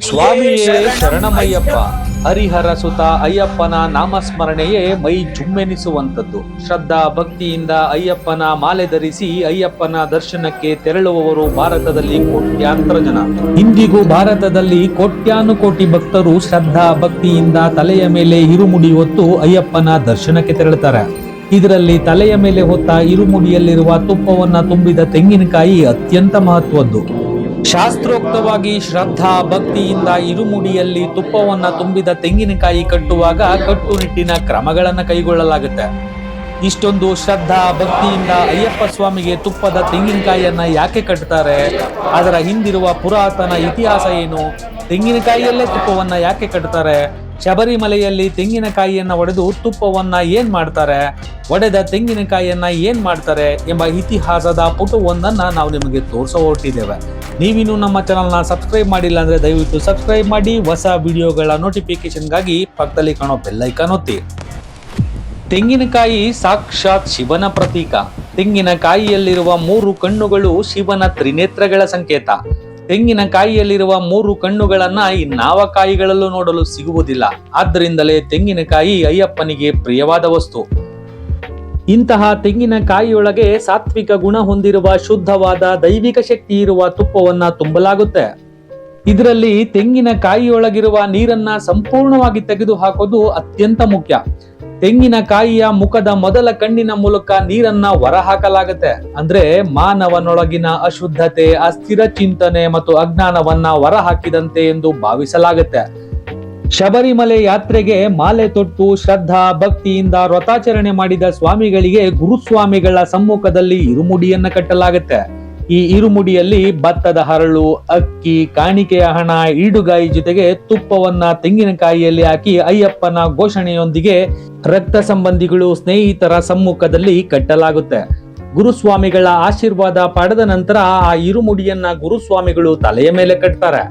ಸ್ವಾಮಿಯೇ ಶರಣಮಯ್ಯಪ್ಪ. ಹರಿಹರ ಸುತ ಅಯ್ಯಪ್ಪನ ನಾಮಸ್ಮರಣೆಯೇ ಮೈ ಜುಮ್ಮೆನಿಸುವಂಥದ್ದು. ಶ್ರದ್ಧಾ ಭಕ್ತಿಯಿಂದ ಅಯ್ಯಪ್ಪನ ಮಾಲೆ ಧರಿಸಿ ಅಯ್ಯಪ್ಪನ ದರ್ಶನಕ್ಕೆ ತೆರಳುವವರು ಭಾರತದಲ್ಲಿ ಕೋಟ್ಯಾಂತರ ಜನ. ಇಂದಿಗೂ ಭಾರತದಲ್ಲಿ ಕೋಟ್ಯಾನುಕೋಟಿ ಭಕ್ತರು ಶ್ರದ್ಧಾ ಭಕ್ತಿಯಿಂದ ತಲೆಯ ಮೇಲೆ ಇರುಮುಡಿ ಹೊತ್ತು ಅಯ್ಯಪ್ಪನ ದರ್ಶನಕ್ಕೆ ತೆರಳುತ್ತಾರೆ. ಇದರಲ್ಲಿ ತಲೆಯ ಮೇಲೆ ಹೊತ್ತ ಇರುಮುಡಿಯಲ್ಲಿರುವ ತುಪ್ಪವನ್ನ ತುಂಬಿದ ತೆಂಗಿನಕಾಯಿ ಅತ್ಯಂತ ಮಹತ್ವದ್ದು. ಶಾಸ್ತ್ರೋಕ್ತವಾಗಿ ಶ್ರದ್ಧಾ ಭಕ್ತಿಯಿಂದ ಇರುಮುಡಿಯಲ್ಲಿ ತುಪ್ಪವನ್ನ ತುಂಬಿದ ತೆಂಗಿನಕಾಯಿ ಕಟ್ಟುವಾಗ ಕಟ್ಟುನಿಟ್ಟಿನ ಕ್ರಮಗಳನ್ನು ಕೈಗೊಳ್ಳಲಾಗುತ್ತೆ. ಇಷ್ಟೊಂದು ಶ್ರದ್ಧಾ ಭಕ್ತಿಯಿಂದ ಅಯ್ಯಪ್ಪ ಸ್ವಾಮಿಗೆ ತುಪ್ಪದ ತೆಂಗಿನಕಾಯಿಯನ್ನ ಯಾಕೆ ಕಟ್ತಾರೆ? ಅದರ ಹಿಂದಿರುವ ಪುರಾತನ ಇತಿಹಾಸ ಏನು? ತೆಂಗಿನಕಾಯಿಯಲ್ಲೇ ತುಪ್ಪವನ್ನ ಯಾಕೆ ಕಟ್ತಾರೆ? ಶಬರಿಮಲೆಯಲ್ಲಿ ತೆಂಗಿನಕಾಯಿಯನ್ನ ಒಡೆದು ತುಪ್ಪವನ್ನ ಏನ್ ಮಾಡ್ತಾರೆ? ಒಡೆದ ತೆಂಗಿನಕಾಯಿಯನ್ನ ಏನ್ ಮಾಡ್ತಾರೆ ಎಂಬ ಇತಿಹಾಸದ ಪುಟವೊಂದನ್ನ ನಾವು ನಿಮಗೆ ತೋರಿಸೋ ಹೊರಟಿದ್ದೇವೆ. ನೀವಿನ್ನು ನಮ್ಮ ಚಾನಲ್ನ ಸಬ್ಸ್ಕ್ರೈಬ್ ಮಾಡಿಲ್ಲ ಅಂದ್ರೆ ದಯವಿಟ್ಟು ಸಬ್ಸ್ಕ್ರೈಬ್ ಮಾಡಿ. ಹೊಸ ವಿಡಿಯೋಗಳ ನೋಟಿಫಿಕೇಶನ್ಗಾಗಿ ಪಕ್ಕದಲ್ಲಿ ಕಾಣೋ ಬೆಲ್ ಐಕಾನ್ ಒತ್ತಿ. ತೆಂಗಿನಕಾಯಿ ಸಾಕ್ಷಾತ್ ಶಿವನ ಪ್ರತೀಕ. ತೆಂಗಿನಕಾಯಿಯಲ್ಲಿರುವ 3 ಕಣ್ಣುಗಳು ಶಿವನ ತ್ರಿನೇತ್ರಗಳ ಸಂಕೇತ. ತೆಂಗಿನಕಾಯಿಯಲ್ಲಿರುವ 3 ಕಣ್ಣುಗಳನ್ನ ಇನ್ನಾವ ಕಾಯಿಗಳಲ್ಲೂ ನೋಡಲು ಸಿಗುವುದಿಲ್ಲ. ಆದ್ದರಿಂದಲೇ ತೆಂಗಿನಕಾಯಿ ಅಯ್ಯಪ್ಪನಿಗೆ ಪ್ರಿಯವಾದ ವಸ್ತು. ಇಂತಹ ತೆಂಗಿನಕಾಯಿಯೊಳಗೆ ಸಾತ್ವಿಕ ಗುಣ ಹೊಂದಿರುವ ಶುದ್ಧವಾದ ದೈವಿಕ ಶಕ್ತಿ ಇರುವ ತುಪ್ಪವನ್ನ ತುಂಬಲಾಗುತ್ತೆ. ಇದರಲ್ಲಿ ತೆಂಗಿನಕಾಯಿಯೊಳಗಿರುವ ನೀರನ್ನ ಸಂಪೂರ್ಣವಾಗಿ ತೆಗೆದು ಹಾಕೋದು ಅತ್ಯಂತ ಮುಖ್ಯ. ತೆಂಗಿನಕಾಯಿಯ ಮುಖದ ಮೊದಲ ಕಣ್ಣಿನ ಮೂಲಕ ನೀರನ್ನ ಹೊರಹಾಕಲಾಗುತ್ತೆ. ಅಂದ್ರೆ ಮಾನವನೊಳಗಿನ ಅಶುದ್ಧತೆ, ಅಸ್ಥಿರ ಚಿಂತನೆ ಮತ್ತು ಅಜ್ಞಾನವನ್ನ ಹೊರಹಾಕಿದಂತೆ ಎಂದು ಭಾವಿಸಲಾಗುತ್ತೆ. ಶಬರಿಮಲೆ ಯಾತ್ರೆಗೆ ಮಾಲೆ ತೊಟ್ಟು ಶ್ರದ್ಧಾ ಭಕ್ತಿಯಿಂದ ವ್ರತಾಚರಣೆ ಮಾಡಿದ ಸ್ವಾಮಿಗಳಿಗೆ ಗುರುಸ್ವಾಮಿಗಳ ಸಮ್ಮುಖದಲ್ಲಿ ಇರುಮುಡಿಯನ್ನ ಕಟ್ಟಲಾಗುತ್ತೆ. ಈ ಇರುಮುಡಿಯಲ್ಲಿ ಭತ್ತದ ಹರಳು, ಅಕ್ಕಿ, ಕಾಣಿಕೆಯ ಹಣ, ಈಡುಗಾಯಿ ಜೊತೆಗೆ ತುಪ್ಪವನ್ನ ತೆಂಗಿನಕಾಯಿಯಲ್ಲಿ ಹಾಕಿ ಅಯ್ಯಪ್ಪನ ಘೋಷಣೆಯೊಂದಿಗೆ ರಕ್ತ ಸಂಬಂಧಿಗಳು, ಸ್ನೇಹಿತರ ಸಮ್ಮುಖದಲ್ಲಿ ಕಟ್ಟಲಾಗುತ್ತೆ. ಗುರುಸ್ವಾಮಿಗಳ ಆಶೀರ್ವಾದ ಪಡೆದ ನಂತರ ಆ ಇರುಮುಡಿಯನ್ನ ಗುರುಸ್ವಾಮಿಗಳು ತಲೆಯ ಮೇಲೆ ಕಟ್ತಾರೆ.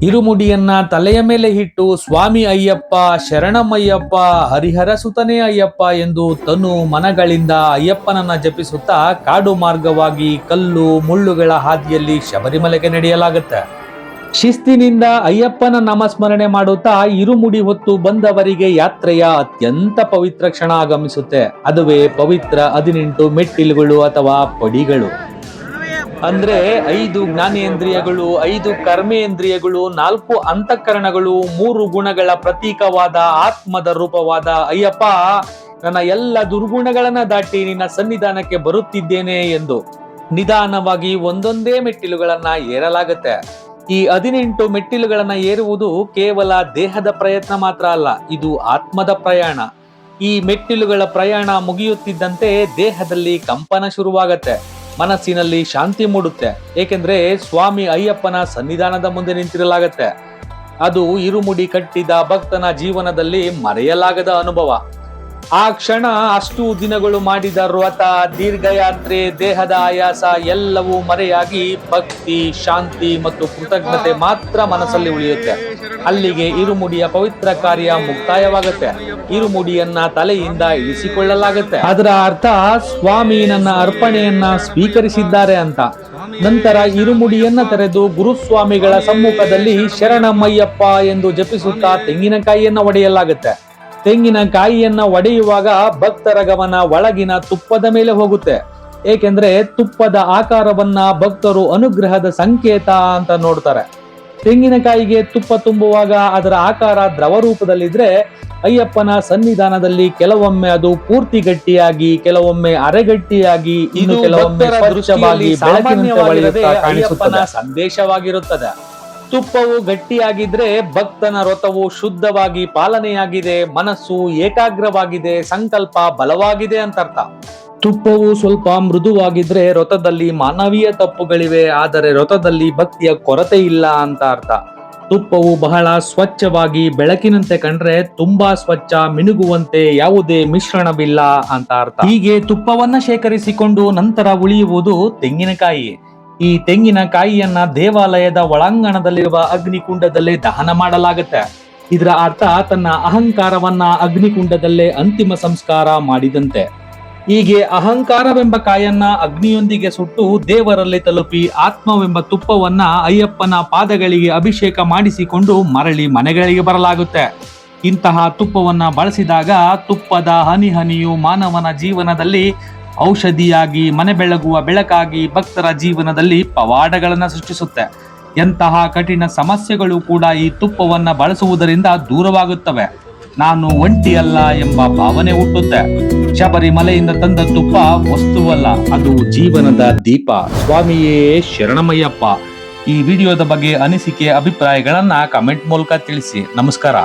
ಇರುಮುಡಿಯನ್ನ ತಲೆಯ ಮೇಲೆ ಇಟ್ಟು ಸ್ವಾಮಿ ಅಯ್ಯಪ್ಪ, ಶರಣಮಯ್ಯಪ್ಪ, ಹರಿಹರ ಸುತನೇ ಅಯ್ಯಪ್ಪ ಎಂದು ತನು ಮನಗಳಿಂದ ಅಯ್ಯಪ್ಪನನ್ನ ಜಪಿಸುತ್ತಾ ಕಾಡು ಮಾರ್ಗವಾಗಿ ಕಲ್ಲು ಮುಳ್ಳುಗಳ ಹಾದಿಯಲ್ಲಿ ಶಬರಿಮಲೆಗೆ ನಡೆಯಲಾಗುತ್ತೆ. ಶಿಸ್ತಿನಿಂದ ಅಯ್ಯಪ್ಪನ ನಾಮಸ್ಮರಣೆ ಮಾಡುತ್ತಾ ಇರುಮುಡಿ ಹೊತ್ತು ಬಂದವರಿಗೆ ಯಾತ್ರೆಯ ಅತ್ಯಂತ ಪವಿತ್ರ ಕ್ಷಣ ಆಗಮಿಸುತ್ತೆ. ಅದುವೇ ಪವಿತ್ರ 18 ಮೆಟ್ಟಿಲುಗಳು ಅಥವಾ ಪಡಿಗಳು. ಅಂದ್ರೆ 5 ಜ್ಞಾನೇಂದ್ರಿಯಗಳು, 5 ಕರ್ಮೇಂದ್ರಿಯಗಳು, 4 ಅಂತಃಕರಣಗಳು, 3 ಗುಣಗಳ ಪ್ರತೀಕವಾದ ಆತ್ಮದ ರೂಪವಾದ ಅಯ್ಯಪ್ಪ, ನನ್ನ ಎಲ್ಲ ದುರ್ಗುಣಗಳನ್ನ ದಾಟಿ ನಿನ್ನ ಸನ್ನಿಧಾನಕ್ಕೆ ಬರುತ್ತಿದ್ದೇನೆ ಎಂದು ನಿಧಾನವಾಗಿ ಒಂದೊಂದೇ ಮೆಟ್ಟಿಲುಗಳನ್ನ ಏರಲಾಗುತ್ತೆ. ಈ 18 ಮೆಟ್ಟಿಲುಗಳನ್ನ ಏರುವುದು ಕೇವಲ ದೇಹದ ಪ್ರಯತ್ನ ಮಾತ್ರ ಅಲ್ಲ, ಇದು ಆತ್ಮದ ಪ್ರಯಾಣ. ಈ ಮೆಟ್ಟಿಲುಗಳ ಪ್ರಯಾಣ ಮುಗಿಯುತ್ತಿದ್ದಂತೆ ದೇಹದಲ್ಲಿ ಕಂಪನ ಶುರುವಾಗತ್ತೆ, ಮನಸ್ಸಿನಲ್ಲಿ ಶಾಂತಿ ಮೂಡುತ್ತೆ. ಏಕೆಂದ್ರೆ ಸ್ವಾಮಿ ಅಯ್ಯಪ್ಪನ ಸನ್ನಿಧಾನದ ಮುಂದೆ ನಿಂತಿರಲಾಗತ್ತೆ. ಅದು ಇರುಮುಡಿ ಕಟ್ಟಿದ ಭಕ್ತನ ಜೀವನದಲ್ಲಿ ಮರೆಯಲಾಗದ ಅನುಭವ. ಆ ಕ್ಷಣ ಅಷ್ಟು ದಿನಗಳು ಮಾಡಿದ ವ್ರತ, ದೀರ್ಘಯಾತ್ರೆ, ದೇಹದ ಆಯಾಸ ಎಲ್ಲವೂ ಮರೆಯಾಗಿ ಭಕ್ತಿ, ಶಾಂತಿ ಮತ್ತು ಕೃತಜ್ಞತೆ ಮಾತ್ರ ಮನಸ್ಸಲ್ಲಿ ಉಳಿಯುತ್ತೆ. ಅಲ್ಲಿಗೆ ಇರುಮುಡಿಯ ಪವಿತ್ರ ಕಾರ್ಯ ಮುಕ್ತಾಯವಾಗುತ್ತೆ. ಇರುಮುಡಿಯನ್ನ ತಲೆಯಿಂದ ಇಳಿಸಿಕೊಳ್ಳಲಾಗುತ್ತೆ. ಅದರ ಅರ್ಥ ಸ್ವಾಮಿ ನನ್ನ ಅರ್ಪಣೆಯನ್ನ ಸ್ವೀಕರಿಸಿದ್ದಾರೆ ಅಂತ. ನಂತರ ಇರುಮುಡಿಯನ್ನ ತೆರೆದು ಗುರುಸ್ವಾಮಿಗಳ ಸಮ್ಮುಖದಲ್ಲಿ ಶರಣಮಯ್ಯಪ್ಪ ಎಂದು ಜಪಿಸುತ್ತಾ ತೆಂಗಿನಕಾಯಿಯನ್ನ ಒಡೆಯಲಾಗುತ್ತೆ. ತೆಂಗಿನಕಾಯಿಯನ್ನ ಒಡೆಯುವಾಗ ಭಕ್ತರ ಗಮನ ಒಳಗಿನ ತುಪ್ಪದ ಮೇಲೆ ಹೋಗುತ್ತೆ. ಏಕೆಂದ್ರೆ ತುಪ್ಪದ ಆಕಾರವನ್ನ ಭಕ್ತರು ಅನುಗ್ರಹದ ಸಂಕೇತ ಅಂತ ನೋಡ್ತಾರೆ. ತೆಂಗಿನಕಾಯಿಗೆ ತುಪ್ಪ ತುಂಬುವಾಗ ಅದರ ಆಕಾರ ದ್ರವ ರೂಪದಲ್ಲಿದ್ರೆ ಅಯ್ಯಪ್ಪನ ಸನ್ನಿಧಾನದಲ್ಲಿ ಕೆಲವೊಮ್ಮೆ ಅದು ಪೂರ್ತಿ ಗಟ್ಟಿಯಾಗಿ, ಕೆಲವೊಮ್ಮೆ ಅರೆಗಟ್ಟಿಯಾಗಿ, ಇನ್ನು ಕೆಲವೊಮ್ಮೆ ಸ್ವಚ್ಛವಾಗಿ ಬೆಳಕಿನಂತೆ ಅಯ್ಯಪ್ಪನ ಸಂದೇಶವಾಗಿರುತ್ತದೆ. ತುಪ್ಪವು ಗಟ್ಟಿಯಾಗಿದ್ರೆ ಭಕ್ತನ ವ್ರತವು ಶುದ್ಧವಾಗಿ ಪಾಲನೆಯಾಗಿದೆ, ಮನಸ್ಸು ಏಕಾಗ್ರವಾಗಿದೆ, ಸಂಕಲ್ಪ ಬಲವಾಗಿದೆ ಅಂತ ಅರ್ಥ. ತುಪ್ಪವು ಸ್ವಲ್ಪ ಮೃದುವಾಗಿದ್ರೆ ವ್ರತದಲ್ಲಿ ಮಾನವೀಯ ತಪ್ಪುಗಳಿವೆ, ಆದರೆ ವ್ರತದಲ್ಲಿ ಭಕ್ತಿಯ ಕೊರತೆ ಇಲ್ಲ ಅಂತ ಅರ್ಥ. ತುಪ್ಪವು ಬಹಳ ಸ್ವಚ್ಛವಾಗಿ ಬೆಳಕಿನಂತೆ ಕಂಡ್ರೆ ತುಂಬಾ ಸ್ವಚ್ಛ, ಮಿನುಗುವಂತೆ, ಯಾವುದೇ ಮಿಶ್ರಣವಿಲ್ಲ ಅಂತ ಅರ್ಥ. ಹೀಗೆ ತುಪ್ಪವನ್ನ ಶೇಖರಿಸಿಕೊಂಡು ನಂತರ ಉಳಿಯುವುದು ತೆಂಗಿನಕಾಯಿ. ಈ ತೆಂಗಿನಕಾಯಿಯನ್ನ ದೇವಾಲಯದ ಒಳಾಂಗಣದಲ್ಲಿರುವ ಅಗ್ನಿಕುಂಡದಲ್ಲೇ ದಹನ ಮಾಡಲಾಗುತ್ತೆ. ಇದರ ಅರ್ಥ ತನ್ನ ಅಹಂಕಾರವನ್ನ ಅಗ್ನಿಕುಂಡದಲ್ಲೇ ಅಂತಿಮ ಸಂಸ್ಕಾರ ಮಾಡಿದಂತೆ. ಹೀಗೆ ಅಹಂಕಾರವೆಂಬ ಕಾಯನ್ನ ಅಗ್ನಿಯೊಂದಿಗೆ ಸುಟ್ಟು ದೇವರಲ್ಲಿ ತಲುಪಿ ಆತ್ಮವೆಂಬ ತುಪ್ಪವನ್ನ ಅಯ್ಯಪ್ಪನ ಪಾದಗಳಿಗೆ ಅಭಿಷೇಕ ಮಾಡಿಸಿಕೊಂಡು ಮರಳಿ ಮನೆಗಳಿಗೆ ಬರಲಾಗುತ್ತೆ. ಇಂತಹ ತುಪ್ಪವನ್ನ ಬಳಸಿದಾಗ ತುಪ್ಪದ ಹನಿ ಹನಿಯು ಮಾನವನ ಜೀವನದಲ್ಲಿ ಔಷಧಿಯಾಗಿ, ಮನೆ ಬೆಳಗುವ ಬೆಳಕಾಗಿ, ಭಕ್ತರ ಜೀವನದಲ್ಲಿ ಪವಾಡಗಳನ್ನು ಸೃಷ್ಟಿಸುತ್ತೆ. ಎಂತಹ ಕಠಿಣ ಸಮಸ್ಯೆಗಳು ಕೂಡ ಈ ತುಪ್ಪವನ್ನ ಬಳಸುವುದರಿಂದ ದೂರವಾಗುತ್ತವೆ. ನಾನು ಒಂಟಿಯಲ್ಲ ಎಂಬ ಭಾವನೆ ಹುಟ್ಟುತ್ತೆ. ಶಬರಿಮಲೆಯಿಂದ ತಂದ ತುಪ್ಪ ವಸ್ತುವಲ್ಲ, ಅದು ಜೀವನದ ದೀಪ. ಸ್ವಾಮಿಯೇ ಶರಣಮಯ್ಯಪ್ಪ. ಈ ವಿಡಿಯೋದ ಬಗ್ಗೆ ಅನಿಸಿಕೆ, ಅಭಿಪ್ರಾಯಗಳನ್ನ ಕಮೆಂಟ್ ಮೂಲಕ ತಿಳಿಸಿ. ನಮಸ್ಕಾರ.